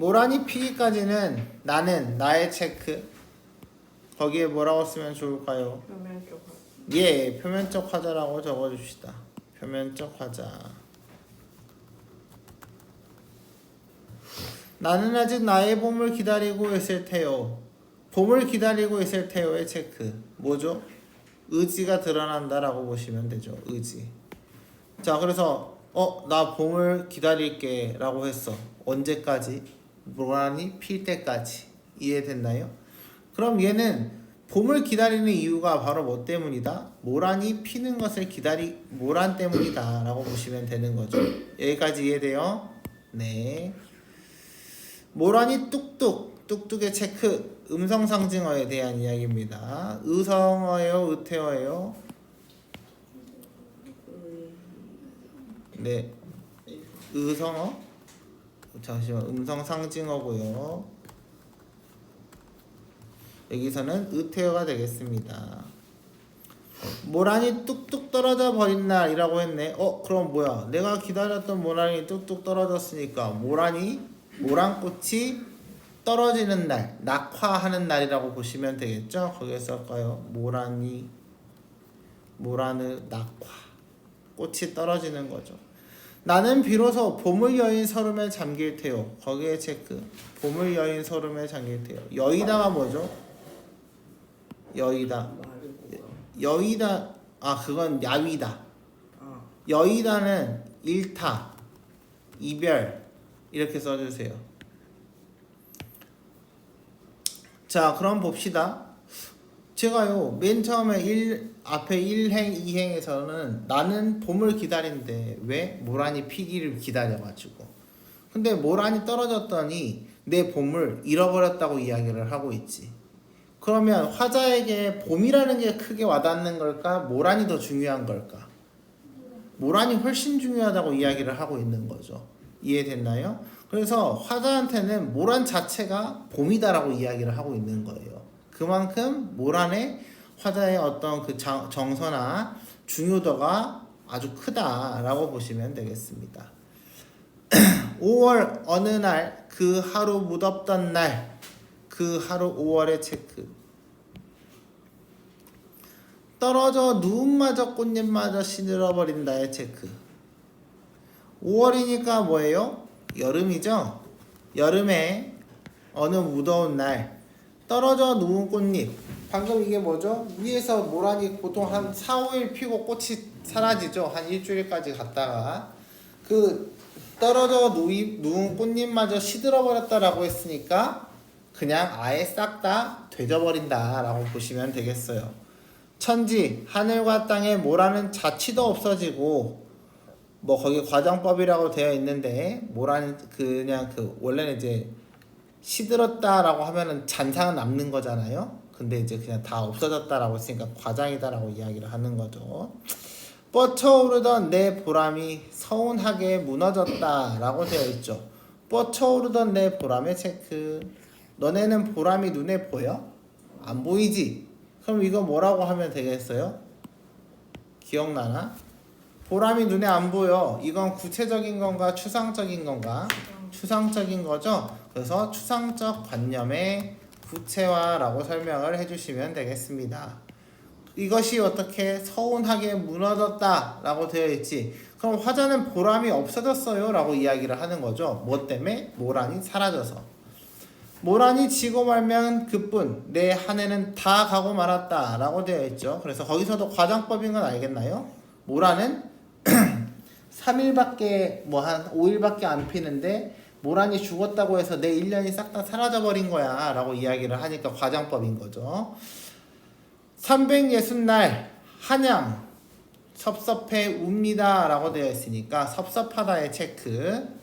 모란이 피기까지는 나는 나의 체크. 거기에 뭐라고 쓰면 좋을까요? 표면적 화자. 예, 표면적 화자라고 적어줍시다. 표면적 화자. 나는 아직 나의 봄을 기다리고 있을 테요. 봄을 기다리고 있을 테요의 체크. 뭐죠? 의지가 드러난다라고 보시면 되죠. 의지. 자, 그래서 나 봄을 기다릴게 라고 했어. 언제까지? 모란이 필 때까지. 이해됐나요? 그럼 얘는 봄을 기다리는 이유가 바로 뭐 때문이다? 모란이 피는 것을 모란 때문이다 라고 보시면 되는 거죠. 여기까지 이해돼요? 네. 모란이 뚝뚝의 체크. 음성 상징어에 대한 이야기입니다. 의성어예요? 의태어예요? 네. 의성어? 잠시만. 음성 상징어고요. 여기서는 의태어가 되겠습니다. 모란이 뚝뚝 떨어져 버린 날이라고 했네. 그럼 뭐야? 내가 기다렸던 모란이 뚝뚝 떨어졌으니까 모란꽃이 떨어지는 날, 낙화하는 날이라고 보시면 되겠죠? 거기에 쓸까요? 모란의 낙화. 꽃이 떨어지는 거죠. 나는 비로소 봄을 여인 설움에 잠길 테요. 거기에 체크. 봄을 여인 설움에 잠길 테요. 여의다가 뭐죠? 여의다. 여의다. 그건 야위다. 여의다는 일타, 이별 이렇게 써주세요. 자, 그럼 봅시다. 제가요 맨 처음에 앞에 1행, 2행에서는 나는 봄을 기다린대. 왜? 모란이 피기를 기다려가지고. 근데 모란이 떨어졌더니 내 봄을 잃어버렸다고 이야기를 하고 있지. 그러면 화자에게 봄이라는 게 크게 와닿는 걸까? 모란이 더 중요한 걸까? 모란이 훨씬 중요하다고 이야기를 하고 있는 거죠. 이해됐나요? 그래서 화자한테는 모란 자체가 봄이다라고 이야기를 하고 있는 거예요. 그만큼 모란의 화자의 어떤 그 정서나 중요도가 아주 크다라고 보시면 되겠습니다. 5월 어느 날 그 하루 무덥던 날 그 하루 5월의 체크. 떨어져 누움마저 꽃잎마저 시들어버린다의 체크. 5월이니까 뭐예요? 여름이죠? 여름에 어느 무더운 날 떨어져 누운 꽃잎. 방금 이게 뭐죠? 위에서 모란이 보통 한 4, 5일 피고 꽃이 사라지죠? 한 일주일까지 갔다가 그 떨어져 누운 꽃잎마저 시들어버렸다라고 했으니까 그냥 아예 싹 다 되져버린다 라고 보시면 되겠어요. 천지, 하늘과 땅에 모란은 자취도 없어지고 거기 과정법이라고 되어 있는데 모란은 그냥 원래는 이제 시들었다라고 하면은 잔상은 남는 거잖아요. 근데 이제 그냥 다 없어졌다라고 했으니까 과장이다라고 이야기를 하는 거죠. 뻗쳐오르던 내 보람이 서운하게 무너졌다라고 되어 있죠. 뻗쳐오르던 내 보람의 체크. 너네는 보람이 눈에 보여? 안 보이지? 그럼 이거 뭐라고 하면 되겠어요? 기억나나? 보람이 눈에 안 보여. 이건 구체적인 건가 추상적인 건가? 추상적인 거죠. 그래서 추상적 관념의 구체화라고 설명을 해주시면 되겠습니다. 이것이 어떻게 서운하게 무너졌다 라고 되어 있지. 그럼 화자는 보람이 없어졌어요 라고 이야기를 하는 거죠. 뭐 때문에? 모란이 사라져서. 모란이 지고 말면 그뿐 내 한 해는 다 가고 말았다 라고 되어 있죠. 그래서 거기서도 과장법인 건 알겠나요? 모란은 3일밖에 한 5일밖에 안 피는데 모란이 죽었다고 해서 내 1년이 싹 다 사라져 버린 거야 라고 이야기를 하니까 과장법인 거죠. 360날 한양 섭섭해 웁니다 라고 되어 있으니까 섭섭하다의 체크.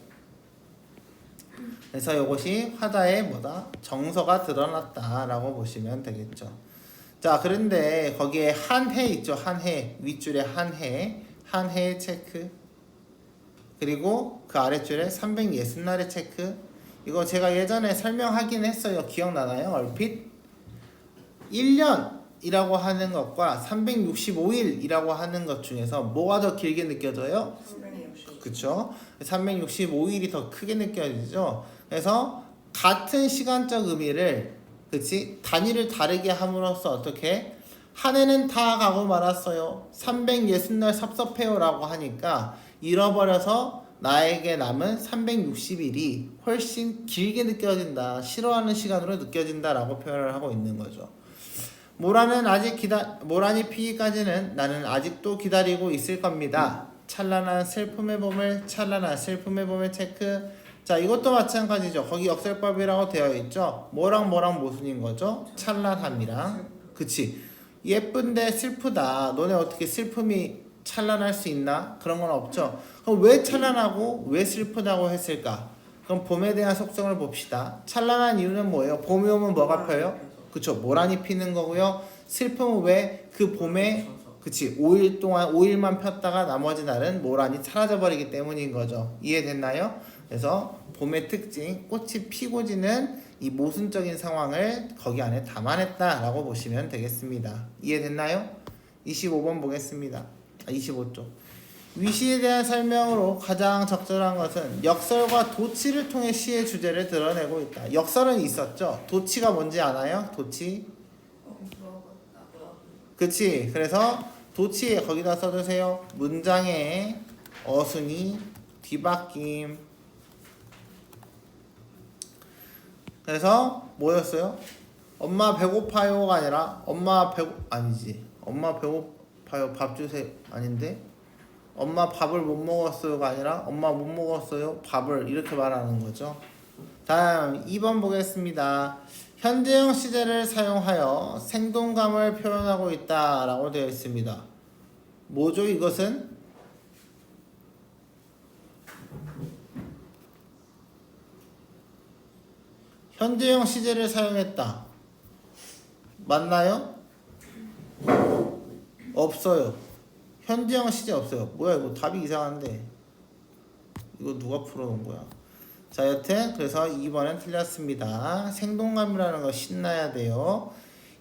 그래서 이것이 화자의 정서가 드러났다 라고 보시면 되겠죠. 자, 그런데 거기에 한 해 있죠. 한 해. 윗줄에 한 해의 체크. 그리고 그 아랫줄에 360날의 체크. 이거 제가 예전에 설명하긴 했어요. 기억나나요? 얼핏? 1년이라고 하는 것과 365일이라고 하는 것 중에서 뭐가 더 길게 느껴져요? 그쵸? 365일이 더 크게 느껴지죠? 그래서 같은 시간적 의미를 그치 단위를 다르게 함으로써 어떻게 한 해는 다 가고 말았어요. 360날 섭섭해요라고 하니까 잃어버려서 나에게 남은 360일이 훨씬 길게 느껴진다. 싫어하는 시간으로 느껴진다라고 표현을 하고 있는 거죠. 모란이 피기까지는 나는 아직도 기다리고 있을 겁니다. 찬란한 슬픔의 봄을 체크. 자, 이것도 마찬가지죠. 거기 역설법이라고 되어 있죠. 뭐랑 모순인 거죠? 찬란함이랑. 그치? 예쁜데 슬프다. 너네 어떻게 슬픔이 찬란할 수 있나? 그런 건 없죠. 그럼 왜 찬란하고 왜 슬프다고 했을까? 그럼 봄에 대한 속성을 봅시다. 찬란한 이유는 뭐예요? 봄이 오면 뭐가 펴요? 그쵸, 모란이 피는 거고요. 슬픔은 왜 그 봄에 그치 5일 동안 5일만 폈다가 나머지 날은 모란이 사라져 버리기 때문인 거죠. 이해됐나요? 그래서 봄의 특징, 꽃이 피고 지는 이 모순적인 상황을 거기 안에 담아냈다라고 보시면 되겠습니다. 이해됐나요? 25번 보겠습니다. 25쪽. 위시에 대한 설명으로 가장 적절한 것은 역설과 도치를 통해 시의 주제를 드러내고 있다. 역설은 있었죠. 도치가 뭔지 아나요? 도치? 그치? 그래서 도치 거기다 써주세요. 문장의 어순이 뒤바뀜. 그래서 뭐였어요? 엄마 배고파요가 아니라 엄마 배고파요 밥 주세요 아닌데 엄마 밥을 못 먹었어요가 아니라 엄마 못 먹었어요 밥을 이렇게 말하는 거죠. 다음 2번 보겠습니다. 현재형 시제를 사용하여 생동감을 표현하고 있다라고 되어 있습니다. 뭐죠 이것은? 현재형 시제를 사용했다. 맞나요? 없어요. 현재형 시제 없어요. 뭐야 이거 답이 이상한데 이거 누가 풀어놓은 거야? 자 여튼 그래서 2번은 틀렸습니다. 생동감이라는 거 신나야 돼요.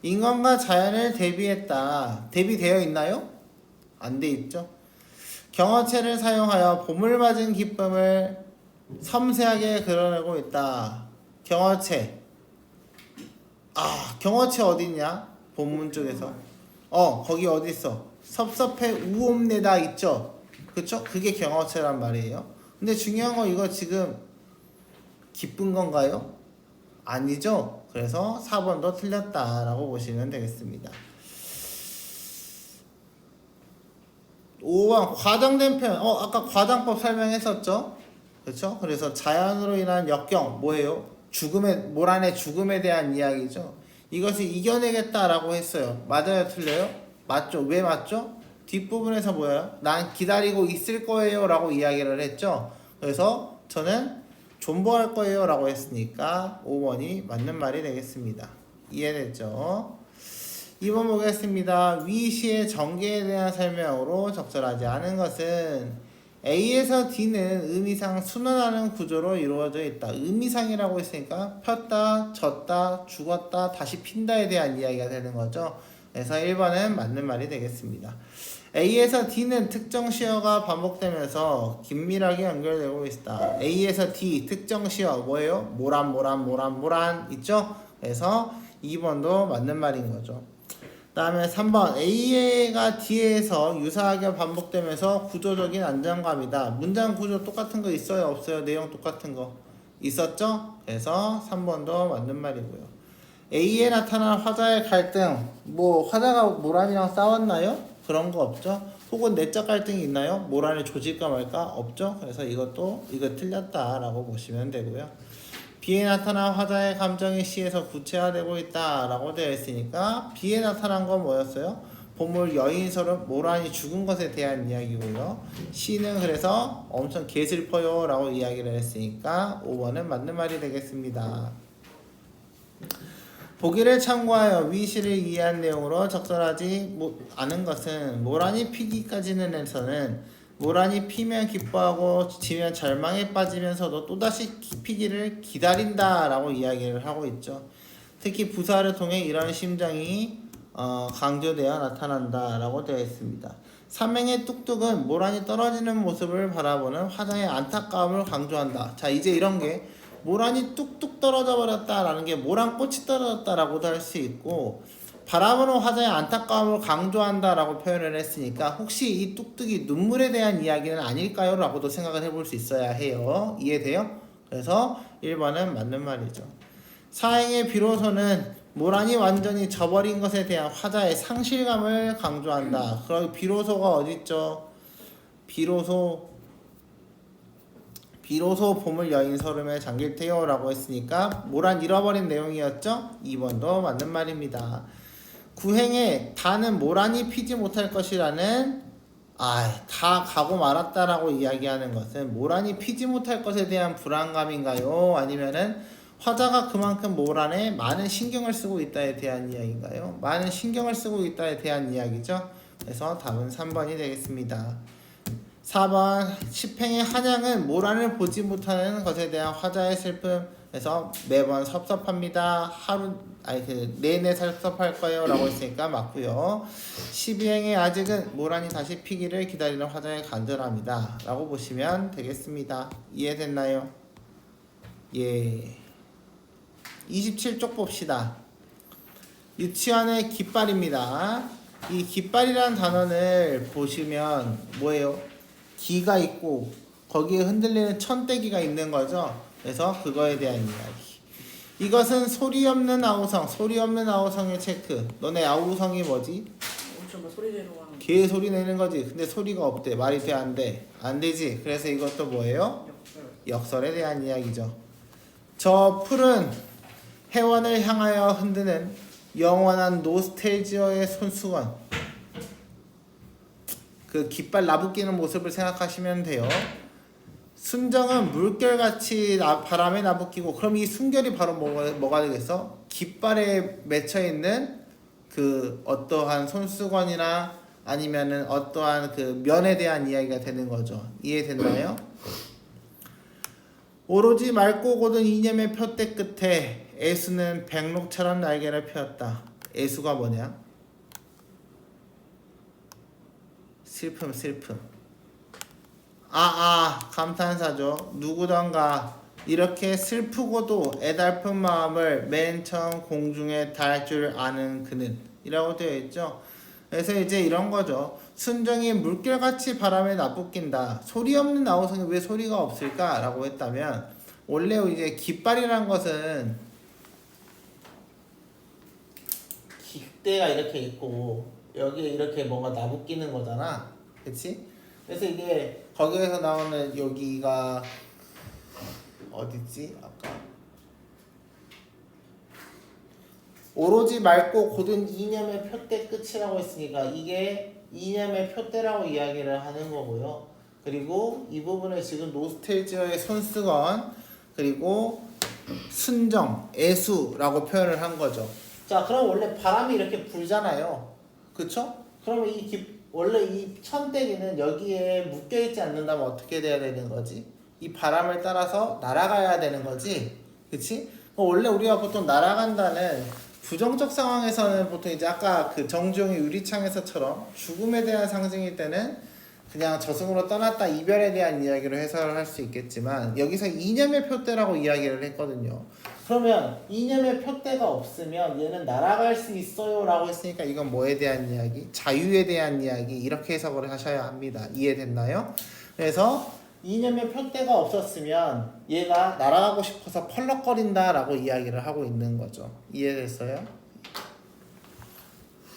인간과 자연을 대비했다. 대비되어 있나요? 안 돼 있죠. 경어체를 사용하여 봄을 맞은 기쁨을 섬세하게 그려내고 있다. 경어체. 경어체 어딨냐? 본문 쪽에서. 거기 어디 있어? 섭섭해 우옴내다 있죠? 그쵸? 그게 경어체란 말이에요. 근데 중요한 건 이거 지금 기쁜 건가요? 아니죠? 그래서 4번도 틀렸다라고 보시면 되겠습니다. 5번 과장된 표현. 아까 과장법 설명했었죠? 그렇죠? 그래서 자연으로 인한 역경 뭐예요? 모란의 죽음에 대한 이야기죠. 이것을 이겨내겠다라고 했어요. 맞아요? 틀려요? 맞죠? 왜 맞죠? 뒷부분에서 뭐예요? 난 기다리고 있을 거예요 라고 이야기를 했죠. 그래서 저는 존버할 거예요 라고 했으니까 5번이 맞는 말이 되겠습니다. 이해됐죠? 2번 보겠습니다. 위 시의 전개에 대한 설명으로 적절하지 않은 것은 A에서 D는 의미상 순환하는 구조로 이루어져 있다. 의미상이라고 했으니까 폈다, 졌다, 죽었다, 다시 핀다에 대한 이야기가 되는 거죠. 그래서 1번은 맞는 말이 되겠습니다. A에서 D는 특정 시어가 반복되면서 긴밀하게 연결되고 있다. A에서 D 특정 시어 뭐예요? 모란 있죠? 그래서 2번도 맞는 말인 거죠. 그 다음에 3번 A가 D에서 유사하게 반복되면서 구조적인 안정감이다. 문장 구조 똑같은 거 있어요? 없어요? 내용 똑같은 거 있었죠? 그래서 3번도 맞는 말이고요. A에 나타난 화자의 갈등 화자가 모란이랑 싸웠나요? 그런 거 없죠? 혹은 내적 갈등이 있나요? 모란을 조질까 말까? 없죠? 그래서 이거 틀렸다라고 보시면 되고요. B에 나타난 화자의 감정이 C에서 구체화되고 있다라고 되어 있으니까 B에 나타난 건 뭐였어요? 보물 여인설은 모란이 죽은 것에 대한 이야기고요. C는 그래서 엄청 개슬퍼요 라고 이야기를 했으니까 5번은 맞는 말이 되겠습니다. 보기를 참고하여 위시를 이해한 내용으로 적절하지 않은 것은 모란이 피기까지는 해서는 모란이 피면 기뻐하고 지면 절망에 빠지면서도 또다시 피기를 기다린다 라고 이야기를 하고 있죠. 특히 부사를 통해 이런 심정이 강조되어 나타난다 라고 되어 있습니다. 삼행의 뚝뚝은 모란이 떨어지는 모습을 바라보는 화자의 안타까움을 강조한다. 자 이제 이런 게 모란이 뚝뚝 떨어져 버렸다라는 게 모란꽃이 떨어졌다라고도 할 수 있고 바라보는 화자의 안타까움을 강조한다라고 표현을 했으니까 혹시 이 뚝뚝이 눈물에 대한 이야기는 아닐까요? 라고도 생각을 해볼 수 있어야 해요. 이해돼요? 그래서 1번은 맞는 말이죠. 사행의 비로소는 모란이 완전히 져버린 것에 대한 화자의 상실감을 강조한다. 그럼 비로소가 어딨죠? 비로소 봄을 여인 설움에 잠길 테요 라고 했으니까 모란 잃어버린 내용이었죠? 2번도 맞는 말입니다. 구행에 다는 모란이 피지 못할 것이라는 다 가고 말았다라고 이야기하는 것은 모란이 피지 못할 것에 대한 불안감인가요? 아니면은 화자가 그만큼 모란에 많은 신경을 쓰고 있다에 대한 이야기인가요? 많은 신경을 쓰고 있다에 대한 이야기죠. 그래서 답은 3번이 되겠습니다. 4번 시팽의 한양은 모란을 보지 못하는 것에 대한 화자의 슬픔에서 매번 섭섭합니다. 내내 섭섭할 거예요 라고 했으니까 맞고요. 12행의 아직은 모란이 다시 피기를 기다리는 화자의 간절함이다 라고 보시면 되겠습니다. 이해됐나요? 예. 27쪽 봅시다. 유치원의 깃발입니다. 이 깃발이라는 단어를 보시면 뭐예요? 기가 있고 거기에 흔들리는 천대기가 있는 거죠. 그래서 그거에 대한 이야기. 이것은 소리 없는 아우성, 소리 없는 아우성의 체크. 너네 아우성이 뭐지? 소리 내는 거. 개 소리 내는 거지. 근데 소리가 없대. 말이 돼, 안 돼? 안 되지. 그래서 이것도 뭐예요? 역설에 대한 이야기죠. 저 풀은 해원을 향하여 흔드는 영원한 노스텔지어의 손수건. 그 깃발 나부끼는 모습을 생각하시면 돼요. 순정은 물결같이 바람에 나부끼고 그럼 이 순결이 바로 뭐가 되겠어? 깃발에 맺혀있는 그 어떠한 손수건이나 아니면은 어떠한 그 면에 대한 이야기가 되는 거죠. 이해됐나요? 오로지 맑고 고든 이념의 표대 끝에 애수는 백록처럼 날개를 펴었다. 애수가 뭐냐? 슬픔. 감탄사죠. 누구던가 이렇게 슬프고도 애달픈 마음을 맨 처음 공중에 달 줄 아는 그는 이라고 되어 있죠. 그래서 이제 이런 거죠. 순정이 물결같이 바람에 나부낀다. 소리 없는 아우성이 왜 소리가 없을까? 라고 했다면 원래 이제 깃발이란 것은 깃대가 이렇게 있고 여기에 이렇게 뭔가 나부끼는 거잖아. 그치? 그래서 이게 거기에서 나오는 여기가 어디지? 아까 오로지 맑고 고든 이념의 표대 끝이라고 했으니까 이게 이념의 표대라고 이야기를 하는 거고요. 그리고 이 부분을 지금 노스텔지어의 손수건 그리고 순정, 애수라고 표현을 한 거죠. 자, 그럼 원래 바람이 이렇게 불잖아요. 그쵸? 그러면 원래 이 천대기는 여기에 묶여있지 않는다면 어떻게 돼야 되는 거지? 이 바람을 따라서 날아가야 되는 거지? 그치? 원래 우리가 보통 날아간다는 부정적 상황에서는 보통 이제 아까 그 정주영의 유리창에서처럼 죽음에 대한 상징일 때는 그냥 저승으로 떠났다 이별에 대한 이야기로 해석을 할 수 있겠지만 여기서 이념의 표대라고 이야기를 했거든요. 그러면 이념의 표대가 없으면 얘는 날아갈 수 있어요 라고 했으니까 이건 뭐에 대한 이야기? 자유에 대한 이야기 이렇게 해석을 하셔야 합니다. 이해됐나요? 그래서 이념의 표대가 없었으면 얘가 날아가고 싶어서 펄럭거린다 라고 이야기를 하고 있는 거죠. 이해됐어요?